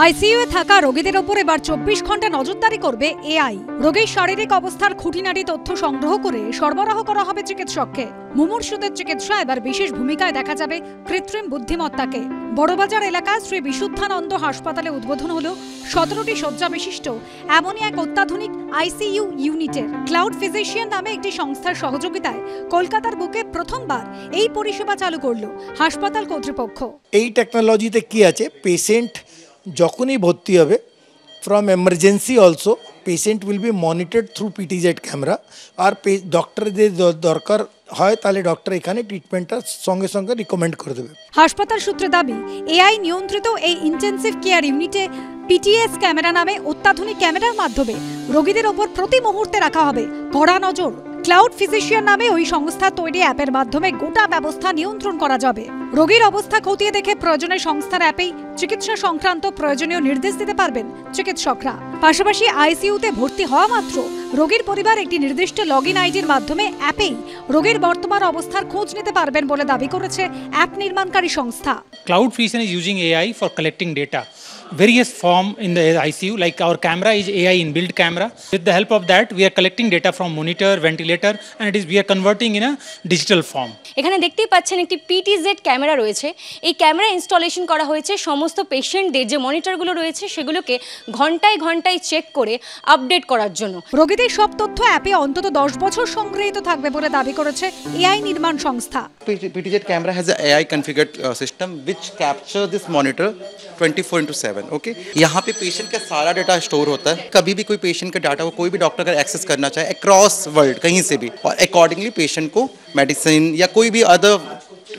আইসিইউয়ে থাকা রোগীদের ওপর এবার 24 ঘন্টা নজরদারি করবে এআই। রোগীর শারীরিক অবস্থার খুঁটিনাটি তথ্য সংগ্রহ করে সরবরাহ করা হবে চিকিৎসককে। মুমূর্ষুদের চিকিৎসা এবার বিশেষ ভূমিকায় দেখা যাবে কৃত্রিম বুদ্ধিমত্তাকে। বড়বাজার এলাকায় শ্রী বিশুদ্ধানন্দ হাসপাতালে উদ্বোধন হলো 17টি শয্যা বিশিষ্ট এমনই এক অত্যাধুনিক আইসিইউ ইউনিটের। ক্লাউড ফিজিশিয়ান নামে একটি সংস্থার সহযোগিতায় কলকাতার বুকে প্রথমবার এই পরিষেবা চালু করলো হাসপাতাল কর্তৃপক্ষ। এই টেকনোলজিতে কি আছে, পেশেন্ট যখনই ভর্তি হবে from emergency also patient will be monitored through PTZ camera. আর ডক্টরদের দরকার হয় তাহলে ডক্টর এখানে ট্রিটমেন্টটা সঙ্গে সঙ্গে রিকমেন্ড করে দেবে। হাসপাতাল সূত্রে দাবি, এআই নিয়ন্ত্রিত এই ইন্টেন্সিভ কেয়ার ইউনিটে পিটিএস ক্যামেরা নামে অত্যাধুনিক ক্যামেরার মাধ্যমে রোগীদের ওপর প্রতি মুহূর্তে রাখা হবে কড়া নজর। ক্লাউড ফিজিশিয়ান নামে ওই সংস্থা তৈরি অ্যাপের মাধ্যমে গোটা ব্যবস্থা নিয়ন্ত্রণ করা যাবে। রোগীর অবস্থা খতিয়ে দেখে প্রয়োজনে সংস্থার অ্যাপেই চিকিৎসা সংক্রান্ত প্রয়োজনীয় নির্দেশ দিতে পারবেন চিকিৎসকরা। পাশাপাশি আইসিইউতে ভর্তি হওয়া মাত্র রোগীর পরিবার একটি নির্দিষ্ট লগইন আইডির মাধ্যমে অ্যাপেই রোগীর বর্তমান অবস্থার খোঁজ নিতে পারবেন বলে দাবি করেছে অ্যাপ নির্মাণকারী সংস্থা। Cloud Fusion is using AI for collecting data. Various form in the ICU, like our camera is AI inbuilt camera. With the help of that, we are collecting data from monitor, ventilator, and we are converting in a digital form. এখানে দেখতেই পাচ্ছেন একটি PTZ camera রয়েছে। এই camera installation করা হয়েছে সমস্ত পেশেন্টদের যে মনিটরগুলো রয়েছে সেগুলোকে ঘন্টায় ঘন্টায় চেক করে আপডেট করার জন্য। রোগীদের সব তথ্য অ্যাপে অন্তত 10 বছর সংগৃহীত থাকবে বলে দাবি করেছে এআই নির্মাণ সংস্থা। PTZ camera has an AI configured system which capture this monitor 24/7. Okay, यहाँ पे पेशेंट का सारा डाटा स्टोर होता है। कभी भी कोई पेशेंट का डाटा को कोई भी डॉक्टर अगर एक्सेस करना चाहे अक्रॉस वर्ल्ड कहीं से भी, और अकॉर्डिंगली पेशेंट को मेडिसिन या कोई भी अदर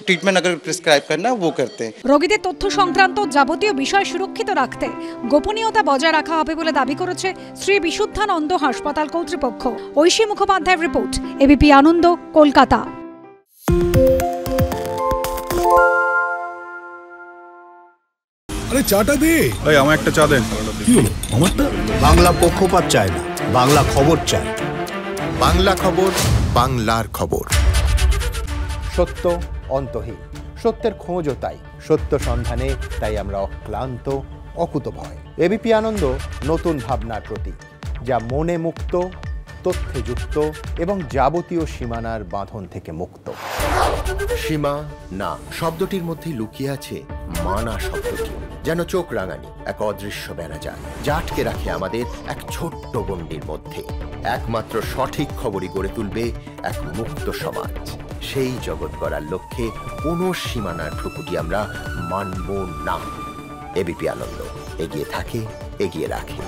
ट्रीटमेंट अगर प्रिस्क्राइब करना वो करते हैं। রোগীদের তথ্য সংক্রান্ত যাবতীয় বিষয় সুরক্ষিত রাখতে গোপনীয়তা বজায় রাখা হবে বলে দাবি করেছে শ্রী বিশুদ্ধানন্দ হাসপাতাল কর্তৃপক্ষ। ঐশী মুখোপাধ্যায়ের রিপোর্ট, এবিপি আনন্দ, কলকাতা। আরে চাটা দে ভাই, আমার একটা চা দেন। কি হলো আমারটা? বাংলা পক্ষপাত চায় না, বাংলা খবর চায়। বাংলা খবর, বাংলার খবর। সত্য অন্তহীন, সত্যের খোঁজও তাই, সত্য সন্ধানে তাই আমরা অক্লান্ত, অকুতভয়। এবিপি আনন্দ নতুন ভাবনার প্রতীক, যা মনে মুক্ত, তথ্যে যুক্ত এবং যাবতীয় সীমানার বাঁধন থেকে মুক্ত। সীমা না শব্দটির মধ্যে লুকিয়ে আছে মানা শব্দটি, যেন চোখ রাঙানি এক অদৃশ্য বেড়াজাল, যা আটকে রাখে আমাদের এক ছোট্ট গণ্ডির মধ্যে। একমাত্র সঠিক খবরই গড়ে তুলবে এক মুক্ত সমাজ। সেই জগৎ গড়ার লক্ষ্যে কোনো সীমানার ঠুকুটি আমরা মানব না। এবিপি আনন্দ এগিয়ে থাকে, এগিয়ে রাখে।